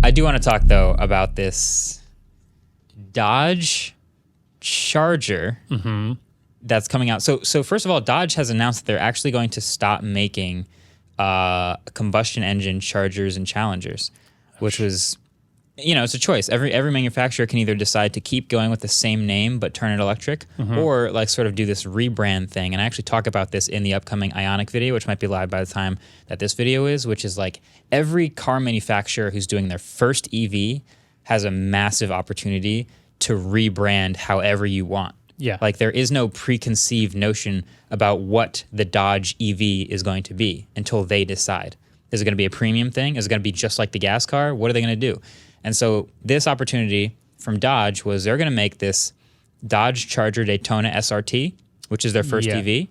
I do want to talk, though, about this Dodge Charger that's coming out. So first of all, Dodge has announced that they're actually going to stop making combustion engine Chargers and Challengers, which was, it's a choice. Every manufacturer can either decide to keep going with the same name but turn it electric, or like sort of do this rebrand thing. And I actually talk about this in the upcoming Ioniq video, which might be live by the time that this video is, which is like every car manufacturer who's doing their first EV has a massive opportunity to rebrand however you want. Yeah. Like there is no preconceived notion about what the Dodge EV is going to be until they decide. Is it going to be a premium thing? Is it going to be just like the gas car? What are they going to do? And so this opportunity from Dodge was they're going to make this Dodge Charger Daytona SRT, which is their first EV.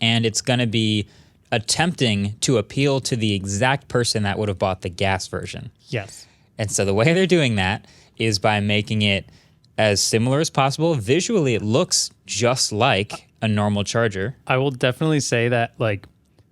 And it's going to be attempting to appeal to the exact person that would have bought the gas version. Yes. And so the way they're doing that is by making it as similar as possible. Visually, it looks just like a normal Charger. I will definitely say that, like,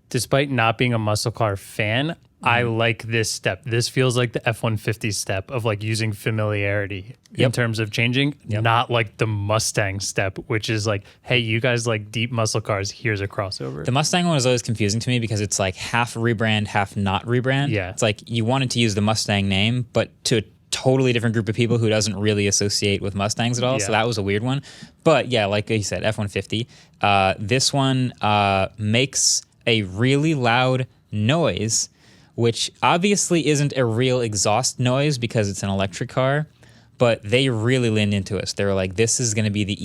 despite not being a muscle car fan, I like this step. This feels like the F-150 step of like using familiarity in terms of changing, not like the Mustang step, which is like, hey, you guys like deep muscle cars, here's a crossover. The Mustang one is always confusing to me because it's like half rebrand, half not rebrand. Yeah. It's like you wanted to use the Mustang name, but to a totally different group of people who doesn't really associate with Mustangs at all. Yeah. So that was a weird one. But yeah, like you said, F-150. This one makes a really loud noise, which obviously isn't a real exhaust noise because it's an electric car, but they really leaned into us. They were like, this is going to be the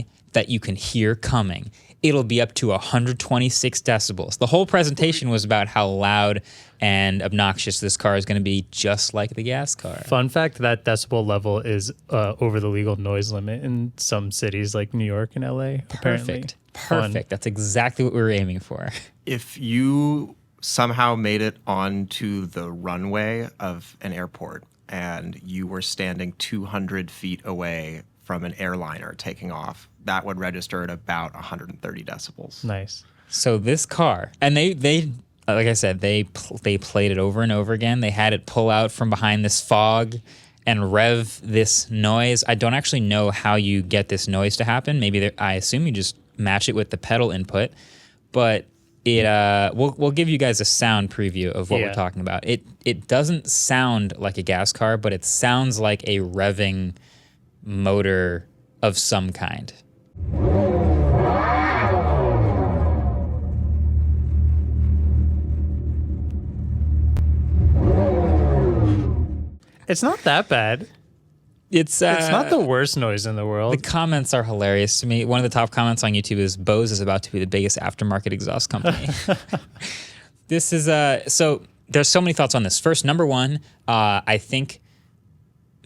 EV that you can hear coming. It'll be up to 126 decibels. The whole presentation was about how loud and obnoxious this car is going to be, just like the gas car. Fun fact, that decibel level is over the legal noise limit in some cities like New York and LA. Apparently. Perfect. That's exactly what we were aiming for. If you somehow made it onto the runway of an airport and you were standing 200 feet away from an airliner taking off, that would register at about 130 decibels. Nice. So this car, and they like I said, they played it over and over again. They had it pull out from behind this fog and rev this noise. I don't actually know how you get this noise to happen. Maybe I assume you just match it with the pedal input, but we'll give you guys a sound preview of what we're talking about. It doesn't sound like a gas car, but it sounds like a revving motor of some kind. It's not that bad. It's not the worst noise in the world. The comments are hilarious to me. One of the top comments on YouTube is Bose is about to be the biggest aftermarket exhaust company. This is so there's so many thoughts on this. First, number one, I think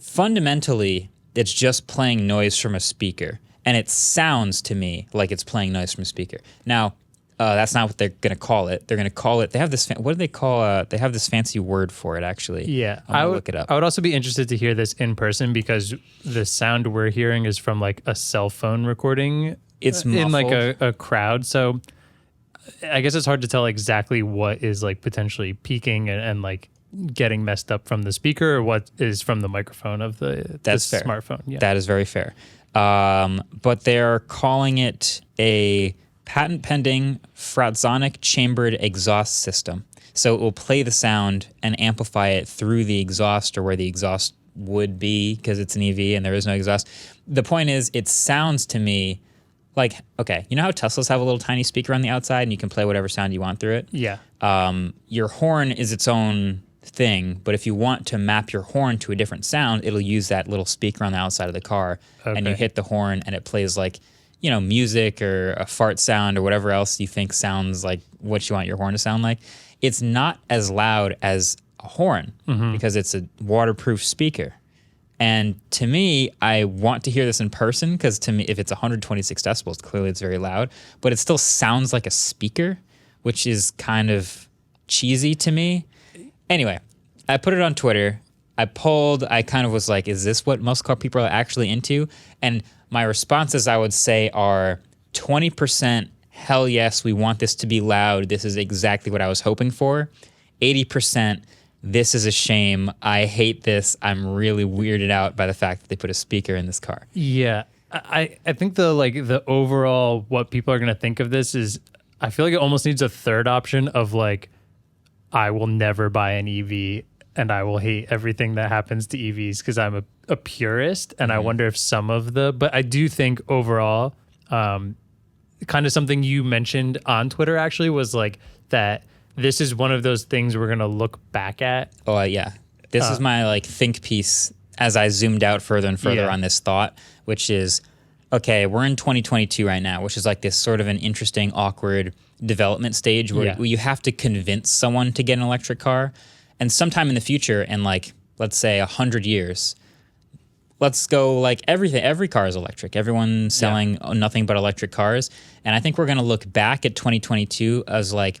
fundamentally it's just playing noise from a speaker, and it sounds to me like it's playing noise from a speaker. Now, that's not what they're going to call it. They're going to call it. They have this. What do they call? They have this fancy word for it. Actually, yeah. I would look it up. I would also be interested to hear this in person because the sound we're hearing is from like a cell phone recording. It's in like muffled. a crowd. So I guess it's hard to tell exactly what is like potentially peaking and like getting messed up from the speaker or what is from the microphone of the fair. smartphone. Yeah. That is very fair. But they're calling it a patent-pending fratzonic chambered exhaust system. So it will play the sound and amplify it through the exhaust or where the exhaust would be because it's an EV and there is no exhaust. The point is, it sounds to me like, okay, you know how Teslas have a little tiny speaker on the outside and you can play whatever sound you want through it? Yeah. Your horn is its own thing, but if you want to map your horn to a different sound, it'll use that little speaker on the outside of the car, and you hit the horn and it plays like, music or a fart sound or whatever else you think sounds like what you want your horn to sound like. It's not as loud as a horn because it's a waterproof speaker. And to me, I want to hear this in person because to me, if it's 126 decibels, clearly it's very loud, but it still sounds like a speaker, which is kind of cheesy to me. Anyway, I put it on Twitter. I kind of was like, is this what muscle car people are actually into? And my responses, I would say, are 20% hell yes, we want this to be loud. This is exactly what I was hoping for. 80%, this is a shame. I hate this. I'm really weirded out by the fact that they put a speaker in this car. Yeah. I think the overall what people are going to think of this is, I feel like it almost needs a third option of like, I will never buy an EV and I will hate everything that happens to EVs because I'm a purist. And I wonder if but I do think overall, kind of something you mentioned on Twitter actually was like that this is one of those things we're going to look back at. Oh, yeah. This is my like think piece as I zoomed out further and further on this thought, which is, okay, we're in 2022 right now, which is like this sort of an interesting, awkward development stage where you have to convince someone to get an electric car. And sometime in the future, in like, let's say 100 years, let's go like every car is electric. Everyone's selling nothing but electric cars. And I think we're going to look back at 2022 as like,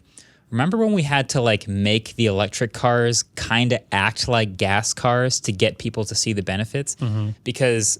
remember when we had to like make the electric cars kind of act like gas cars to get people to see the benefits? Because,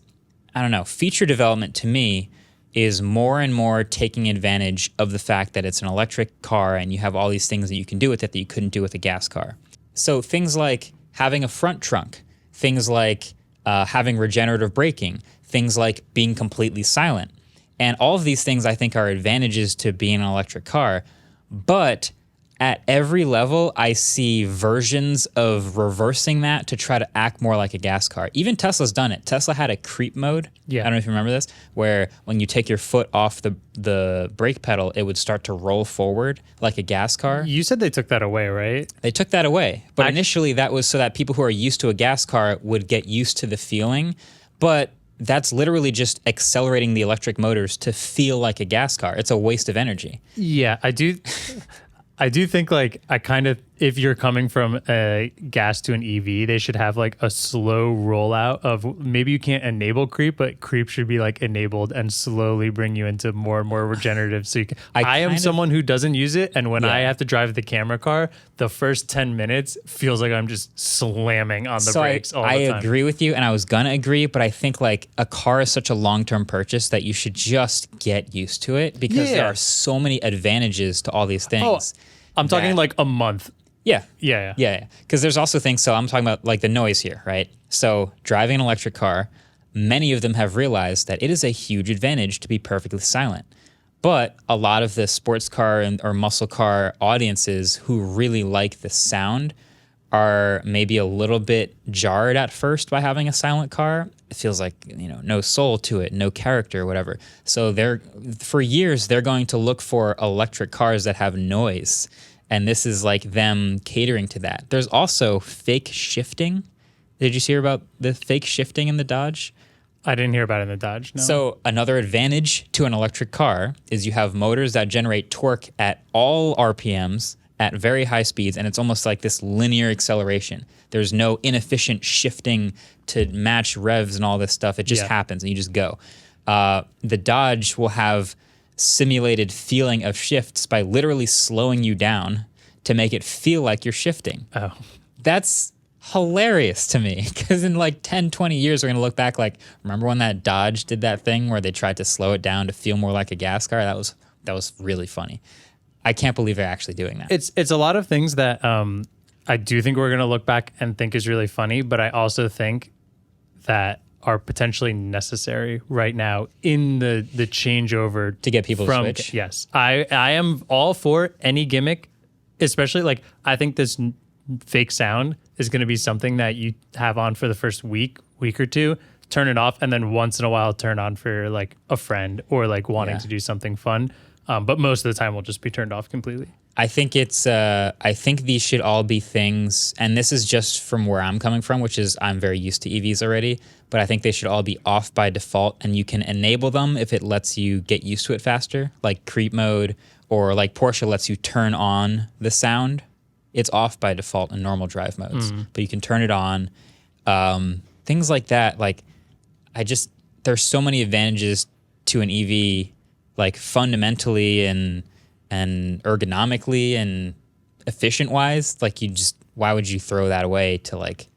I don't know, feature development to me is more and more taking advantage of the fact that it's an electric car and you have all these things that you can do with it that you couldn't do with a gas car. So things like having a front trunk, things like having regenerative braking, things like being completely silent. And all of these things I think are advantages to being an electric car. But at every level, I see versions of reversing that to try to act more like a gas car. Even Tesla's done it. Tesla had a creep mode. I don't know if you remember this, where when you take your foot off the brake pedal, it would start to roll forward like a gas car. You said they took that away, right? They took that away. But initially, that was so that people who are used to a gas car would get used to the feeling. But that's literally just accelerating the electric motors to feel like a gas car. It's a waste of energy. Yeah, I do. I do think like if you're coming from a gas to an EV, they should have like a slow rollout of maybe you can't enable creep, but creep should be like enabled and slowly bring you into more and more regenerative. So I am someone who doesn't use it. And when I have to drive the camera car, the first 10 minutes feels like I'm just slamming on the brakes all the time. I agree with you. And I was going to agree, but I think like a car is such a long-term purchase that you should just get used to it because there are so many advantages to all these things. I'm talking like a month. Yeah. Yeah. Because there's also things, so I'm talking about like the noise here, right? So driving an electric car, many of them have realized that it is a huge advantage to be perfectly silent. But a lot of the sports car or muscle car audiences who really like the sound are maybe a little bit jarred at first by having a silent car. It feels like, no soul to it, no character, whatever. So for years, they're going to look for electric cars that have noise. And this is like them catering to that. There's also fake shifting. Did you hear about the fake shifting in the Dodge? I didn't hear about it in the Dodge, no. So another advantage to an electric car is you have motors that generate torque at all RPMs at very high speeds, and it's almost like this linear acceleration. There's no inefficient shifting to match revs and all this stuff. It just happens, and you just go. The Dodge will have simulated feeling of shifts by literally slowing you down to make it feel like you're shifting. Oh. That's hilarious to me, because in like 10, 20 years, we're going to look back like, remember when that Dodge did that thing where they tried to slow it down to feel more like a gas car? That was really funny. I can't believe they're actually doing that. It's a lot of things that I do think we're going to look back and think is really funny, but I also think that are potentially necessary right now in the changeover to get people to switch. Yes. I am all for any gimmick, especially like I think this fake sound is going to be something that you have on for the first week or two, turn it off, and then once in a while turn on for like a friend or like wanting to do something fun. But most of the time will just be turned off completely. I think I think these should all be things, and this is just from where I'm coming from, which is I'm very used to EVs already, but I think they should all be off by default, and you can enable them if it lets you get used to it faster, like creep mode, or like Porsche lets you turn on the sound. It's off by default in normal drive modes, but you can turn it on. Things like that, like there's so many advantages to an EV, like fundamentally and ergonomically and efficient wise. Like why would you throw that away to like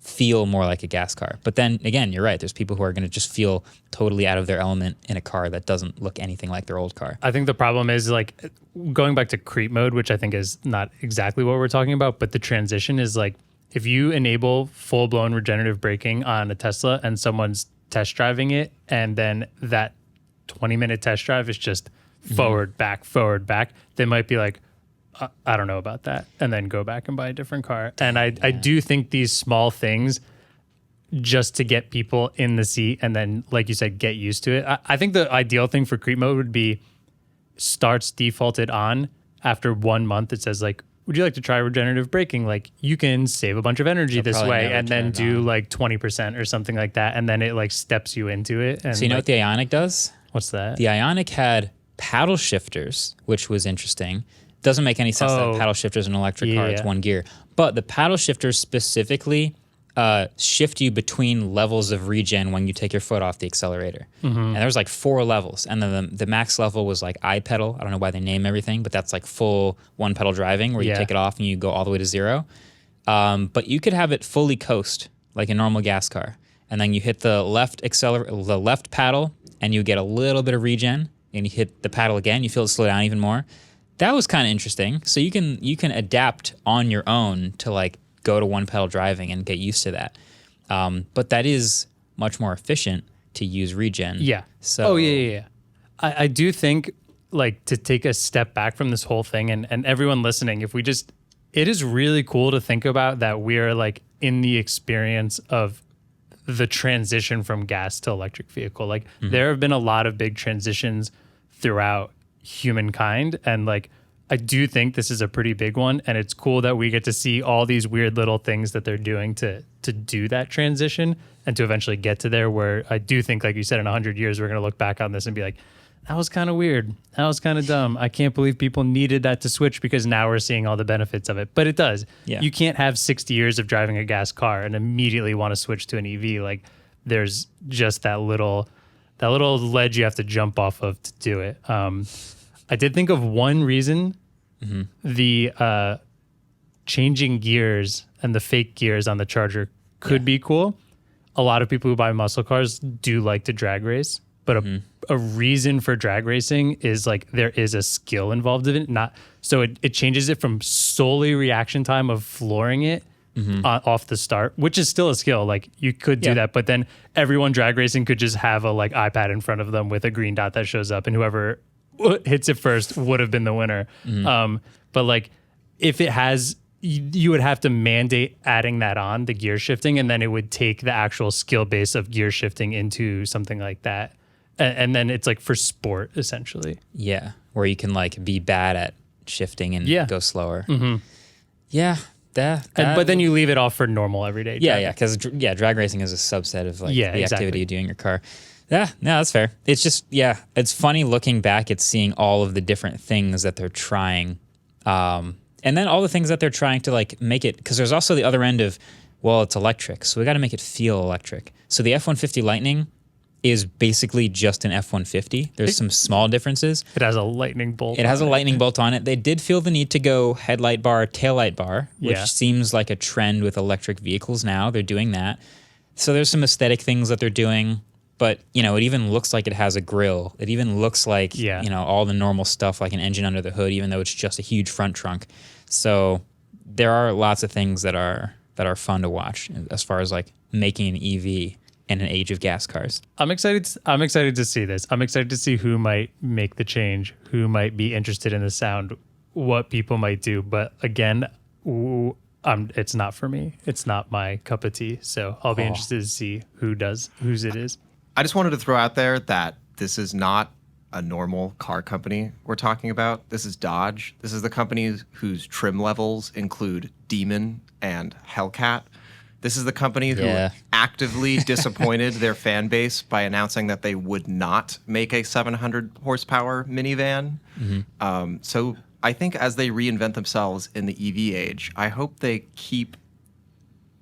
feel more like a gas car. But then again, you're right. There's people who are going to just feel totally out of their element in a car that doesn't look anything like their old car. I think the problem is like going back to creep mode, which I think is not exactly what we're talking about, but the transition is like if you enable full blown regenerative braking on a Tesla and someone's test driving it, and then that 20-minute test drive is just forward, back, they might be like, I don't know about that, and then go back and buy a different car. And I do think these small things just to get people in the seat and then, like you said, get used to it. I think the ideal thing for creep mode would be starts defaulted on. After 1 month, it says like, would you like to try regenerative braking? Like you can save a bunch of energy this way and then do like 20% or something like that. And then it like steps you into it. And so you know what the Ioniq does? What's that? The Ioniq had paddle shifters, which was interesting. Doesn't make any sense that paddle shifters in an electric car, it's one gear. But the paddle shifters specifically shift you between levels of regen when you take your foot off the accelerator. And there's like 4 levels. And then the max level was like I-pedal. I don't know why they name everything, but that's like full one pedal driving where you take it off and you go all the way to 0. But you could have it fully coast like a normal gas car. And then you hit the left paddle and you get a little bit of regen, and you hit the paddle again, you feel it slow down even more. That was kind of interesting. So you can adapt on your own to like go to one pedal driving and get used to that. But that is much more efficient to use regen. Yeah. So I do think like to take a step back from this whole thing and everyone listening, it is really cool to think about that we're like in the experience of the transition from gas to electric vehicle. Like there have been a lot of big transitions throughout humankind, and like I do think this is a pretty big one, and it's cool that we get to see all these weird little things that they're doing to do that transition and to eventually get to there, where I do think, like you said, in 100 years we're going to look back on this and be like, that was kind of weird, that was kind of dumb, I can't believe people needed that to switch, because now we're seeing all the benefits of it. But it does. You can't have 60 years of driving a gas car and immediately want to switch to an EV. Like there's just that little ledge you have to jump off of to do it. I did think of one reason the changing gears and the fake gears on the Charger could be cool. A lot of people who buy muscle cars do like to drag race, but a reason for drag racing is like there is a skill involved in it. So it changes it from solely reaction time of flooring it off the start, which is still a skill. Like you could do that, but then everyone drag racing could just have a like iPad in front of them with a green dot that shows up, and whoever hits it first would have been the winner. But like if it has, you would have to mandate adding that on, the gear shifting, and then it would take the actual skill base of gear shifting into something like that. And then it's like for sport essentially. Yeah. Where you can like be bad at shifting and go slower. Yeah. But then you leave it off for normal everyday driving. Because drag racing is a subset of like the activity you do in your car. Yeah, no, that's fair. It's just, it's funny looking back at seeing all of the different things that they're trying. And then all the things that they're trying to like make it, because there's also the other end of, well, it's electric, so we got to make it feel electric. So the F-150 Lightning is basically just an F-150. There's some small differences. It has a lightning bolt. It has a lightning bolt on it. They did feel the need to go headlight bar, taillight bar, which seems like a trend with electric vehicles now. They're doing that. So there's some aesthetic things that they're doing. But, it even looks like it has a grill. It even looks like, all the normal stuff, like an engine under the hood, even though it's just a huge front trunk. So there are lots of things that are fun to watch as far as like making an EV in an age of gas cars. I'm excited to see this. I'm excited to see who might make the change, who might be interested in the sound, what people might do. But again, it's not for me. It's not my cup of tea. So I'll be interested to see whose it is. I just wanted to throw out there that this is not a normal car company we're talking about. This is Dodge. This is the company whose trim levels include Demon and Hellcat. This is the company who actively disappointed their fan base by announcing that they would not make a 700 horsepower minivan. So I think as they reinvent themselves in the EV age, I hope they keep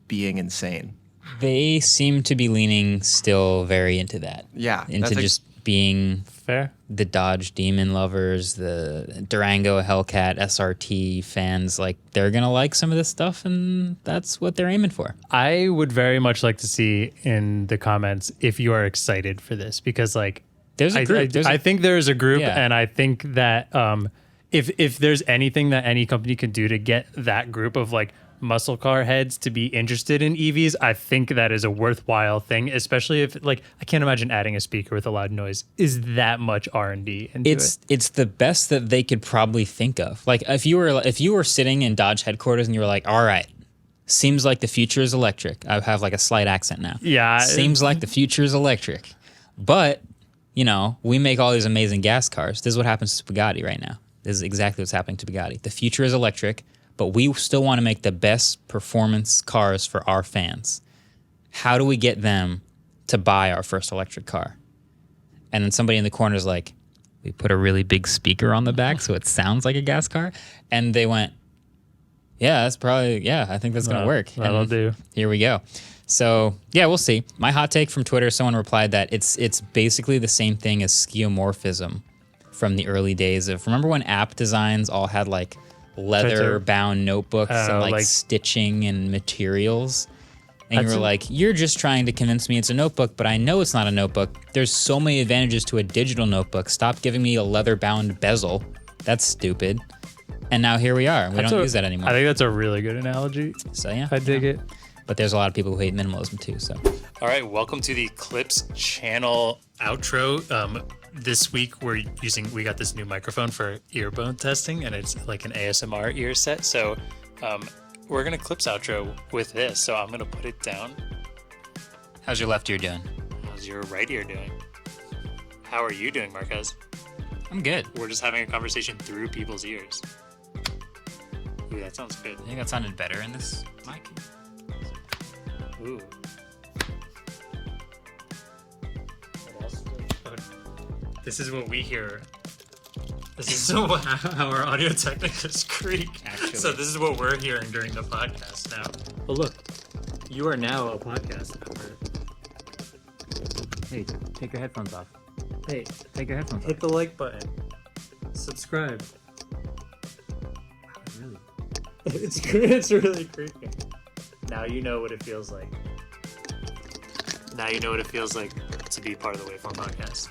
being insane. They seem to be leaning still very into that. Yeah. Into just being Fair. the Dodge Demon lovers, the Durango Hellcat SRT fans, like they're gonna like some of this stuff, and that's what they're aiming for. I would very much like to see in the comments if you are excited for this, because like There's a group. I think there is a group, Yeah. and I think that if there's anything that any company can do to get that group of like muscle car heads to be interested in EVs, I think that is a worthwhile thing, especially if like I can't imagine adding a speaker with a loud noise is that much R&D into it. It's the best that they could probably think of. Like if you were sitting in Dodge headquarters and you were like, all right, seems like the future is electric. I have like a slight accent now. Yeah. Seems like the future is electric. But, you know, we make all these amazing gas cars. This is what happens to Bugatti right now. This is exactly what's happening to Bugatti. The future is electric, but we still want to make the best performance cars for our fans. How do we get them to buy our first electric car? And then somebody in the corner is like, we put a really big speaker on the back so it sounds like a gas car. And they went, yeah, that's probably, yeah, I think that's going to work. That'll do. Here we go. So, yeah, we'll see. My hot take from Twitter, someone replied that it's basically the same thing as skeuomorphism from the early days of, remember when app designs all had like leather-bound notebooks and like stitching and materials? And you were like, you're just trying to convince me it's a notebook, but I know it's not a notebook. There's so many advantages to a digital notebook. Stop giving me a leather-bound bezel. That's stupid. And now here we are. We don't use that anymore. I think that's a really good analogy. So, yeah. I dig it. But there's a lot of people who hate minimalism too. So, all right, welcome to the Clips channel outro. This week we got this new microphone for earbone testing, and it's like an ASMR ear set. So we're gonna Clips outro with this. So I'm gonna put it down. how's your left ear doing? How's your right ear doing? How are you doing, Marquez? I'm good. We're just having a conversation through people's ears. Ooh, that sounds good. I think that sounded better in this mic. Ooh. What else? This is what we hear. This is how our audio technicals creak. Actually. So this is what we're hearing during the podcast now. Oh look, you are now a podcast member. Hey, take your headphones off. Hey, Take your headphones hit the like button. Subscribe. off. Really? It's really creepy. Now you know what it feels like. Now you know what it feels like to be part of the Waveform podcast.